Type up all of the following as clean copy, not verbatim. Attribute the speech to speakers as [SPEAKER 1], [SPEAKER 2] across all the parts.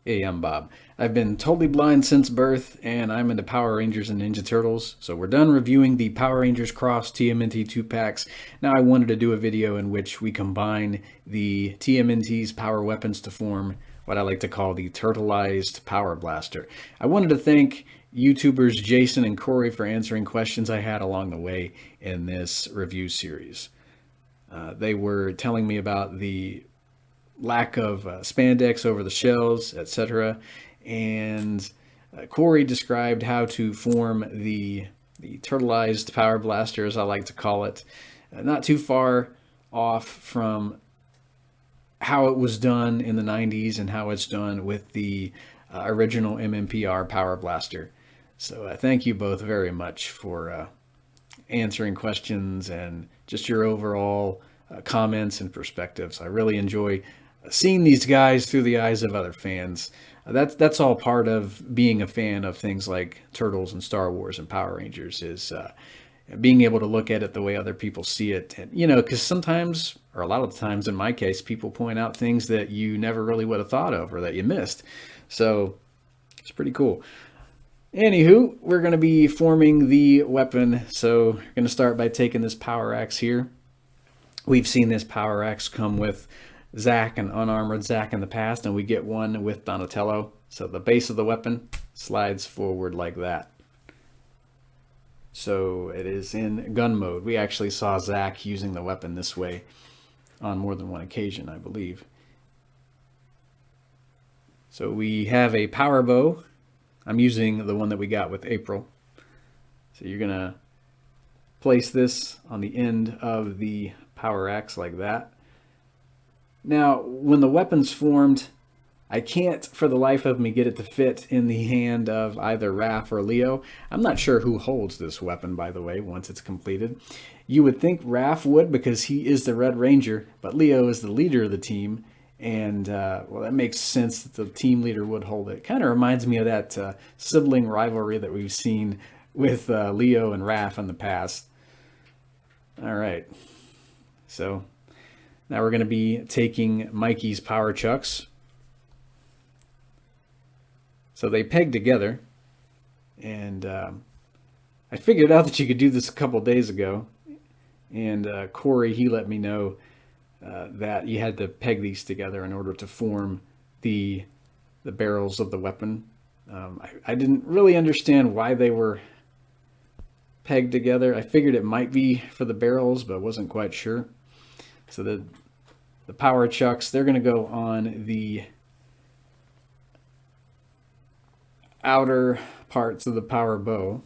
[SPEAKER 1] Hey, I'm Bob. I've been totally blind since birth, and I'm into Power Rangers and Ninja Turtles. So we're done reviewing the Power Rangers Cross TMNT 2-packs. Now I wanted to do a video in which we combine the TMNT's power weapons to form what I like to call the Turtleized Power Blaster. I wanted to thank YouTubers Jason and Corey for answering questions I had along the way in this review series. They were telling me about the lack of spandex over the shells, etc. And Corey described how to form the turtleized power blaster, as I like to call it, not too far off from how it was done in the 90s and how it's done with the original MMPR power blaster. So thank you both very much for answering questions and just your overall comments and perspectives. I really enjoy seeing these guys through the eyes of other fans. That's all part of being a fan of things like Turtles and Star Wars and Power Rangers, is being able to look at it the way other people see it. And, you know, because sometimes, or a lot of the times in my case, people point out things that you never really would have thought of or that you missed. So it's pretty cool. Anywho, we're going to be forming the weapon. So we're going to start by taking this power axe here. We've seen this power axe come with Zack and unarmored Zack in the past, and we get one with Donatello. So the base of the weapon slides forward like that. So it is in gun mode. We actually saw Zack using the weapon this way on more than one occasion, I believe. So we have a power bow. I'm using the one that we got with April. So you're gonna place this on the end of the power axe like that. Now, when the weapon's formed, I can't for the life of me get it to fit in the hand of either Raph or Leo. I'm not sure who holds this weapon, by the way, once it's completed. You would think Raph would, because he is the Red Ranger, but Leo is the leader of the team, and well, that makes sense that the team leader would hold it. Kind of reminds me of that sibling rivalry that we've seen with Leo and Raph in the past. All right, so now we're going to be taking Mikey's power chucks. So they peg together, and I figured out that you could do this a couple days ago, and Corey, he let me know that you had to peg these together in order to form the barrels of the weapon. I didn't really understand why they were pegged together. I figured it might be for the barrels, but wasn't quite sure. So the power chucks, they're going to go on the outer parts of the power bow.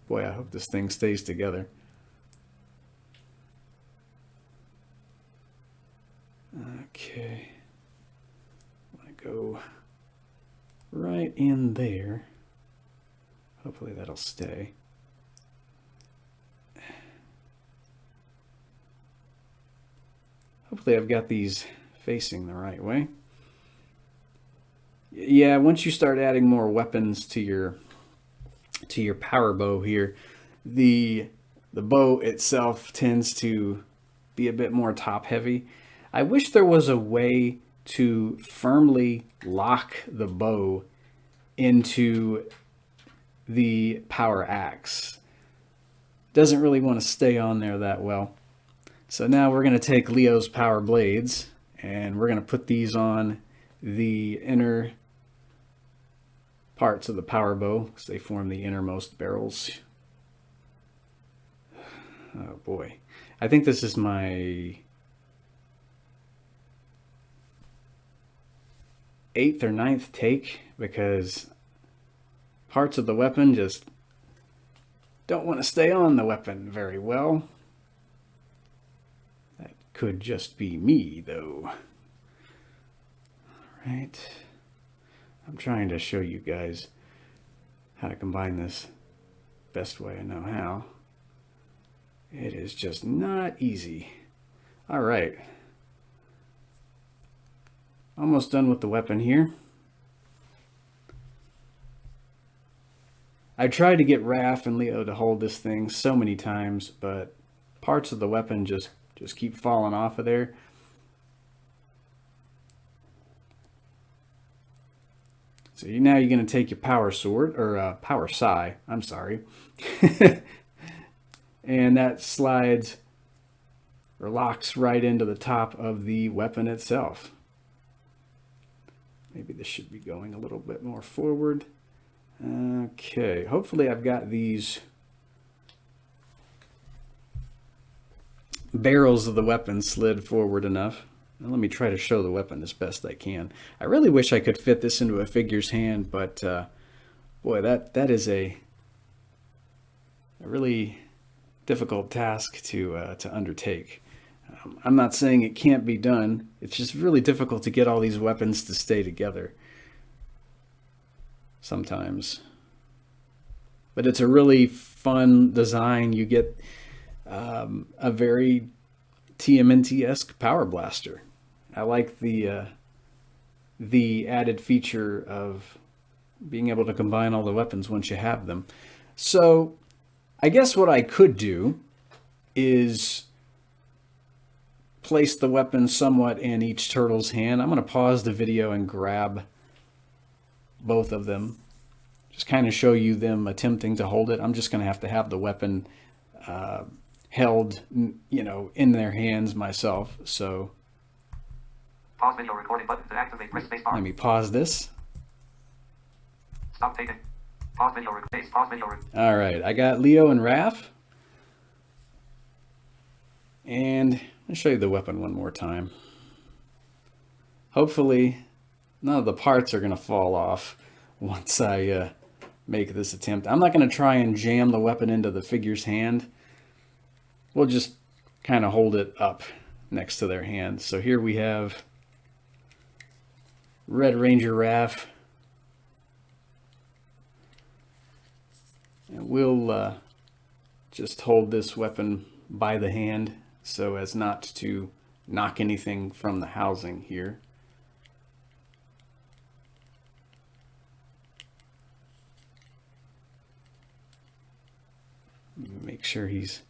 [SPEAKER 1] Boy, I hope this thing stays together. Okay. I go right in there. Hopefully that'll stay. Hopefully I've got these facing the right way. Yeah, once you start adding more weapons to your power bow here, the bow itself tends to be a bit more top heavy. I wish there was a way to firmly lock the bow into the power axe. Doesn't really want to stay on there that well. So now we're going to take Leo's power blades, and we're going to put these on the inner parts of the power bow, because they form the innermost barrels. Oh boy. I think this is my 8th or 9th take, because parts of the weapon just don't want to stay on the weapon very well. That could just be me, though. All right. I'm trying to show you guys how to combine this best way I know how. It is just not easy. All right. Almost done with the weapon here. I tried to get Raph and Leo to hold this thing so many times, but parts of the weapon just keep falling off of there. So now you're going to take your power sword, or power sai, I'm sorry. And that slides or locks right into the top of the weapon itself. Maybe this should be going a little bit more forward. Okay, hopefully I've got these barrels of the weapon slid forward enough. Now let me try to show the weapon as best I can. I really wish I could fit this into a figure's hand, but boy, that is a really difficult task to undertake. I'm not saying it can't be done. It's just really difficult to get all these weapons to stay together sometimes. But it's a really fun design. You get a very TMNT-esque Power Blaster. I like the added feature of being able to combine all the weapons once you have them. So I guess what I could do is place the weapon somewhat in each turtle's hand. I'm going to pause the video and grab both of them. Just kind of show you them attempting to hold it. I'm just going to have the weapon held, you know, in their hands myself. So
[SPEAKER 2] pause video recording button to activate. Press space bar.
[SPEAKER 1] Let me pause this.
[SPEAKER 2] Stop taking. Pause video. Pause video.
[SPEAKER 1] All right, I got Leo and Raph. And I'll show you the weapon one more time. Hopefully, none of the parts are going to fall off once I make this attempt. I'm not going to try and jam the weapon into the figure's hand. We'll just kind of hold it up next to their hand. So here we have Red Ranger Raph. And we'll just hold this weapon by the hand so as not to knock anything from the housing here. Make sure he's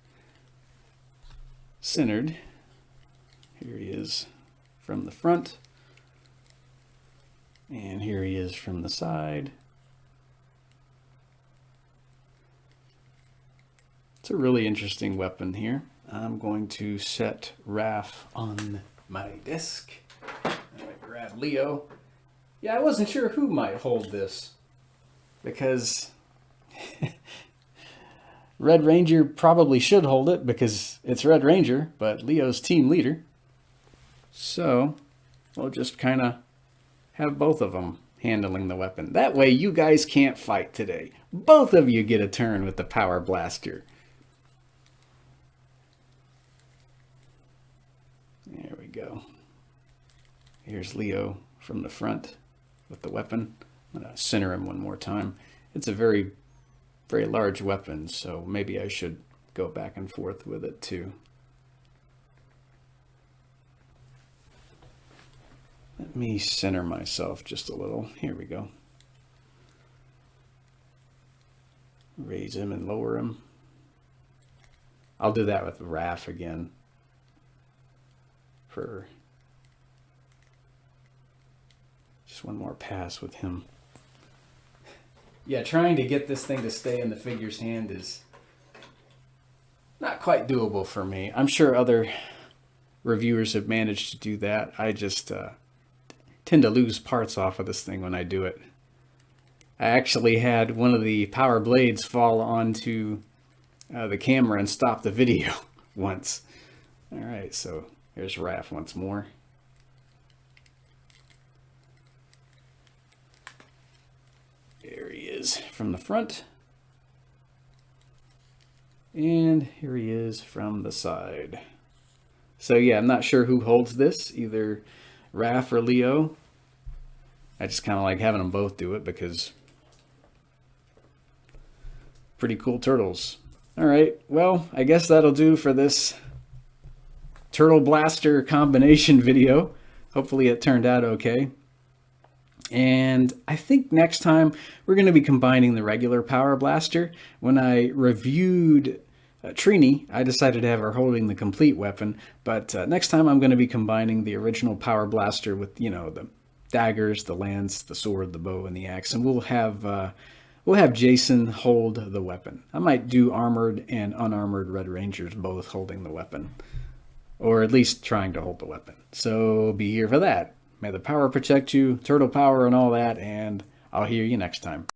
[SPEAKER 1] centered. Here he is from the front. And here he is from the side. It's a really interesting weapon here. I'm going to set Raph on my desk. I'm going to grab Leo. Yeah, I wasn't sure who might hold this because Red Ranger probably should hold it because it's Red Ranger, but Leo's team leader. So we'll just kind of have both of them handling the weapon. That way you guys can't fight today. Both of you get a turn with the Power Blaster. There we go. Here's Leo from the front with the weapon. I'm going to center him one more time. It's a very, very large weapon, so maybe I should go back and forth with it too. Let me center myself just a little. Here we go. Raise him and lower him. I'll do that with Raph again. For just one more pass with him. Yeah, trying to get this thing to stay in the figure's hand is not quite doable for me. I'm sure other reviewers have managed to do that. I just tend to lose parts off of this thing when I do it. I actually had one of the power blades fall onto the camera and stop the video once. All right, so here's Raph once more. There he is from the front. And here he is from the side. So yeah, I'm not sure who holds this, either Raph or Leo. I just kind of like having them both do it because pretty cool turtles. All right, well, I guess that'll do for this Turtleblaster combination video. Hopefully it turned out okay. And I think next time we're going to be combining the regular Power Blaster. When I reviewed Trini, I decided to have her holding the complete weapon. But next time I'm going to be combining the original Power Blaster with, you know, daggers, the lance, the sword, the bow, and the axe, and we'll have Jason hold the weapon. I might do armored and unarmored Red Rangers both holding the weapon, or at least trying to hold the weapon. So be here for that. May the power protect you, turtle power and all that, and I'll hear you next time.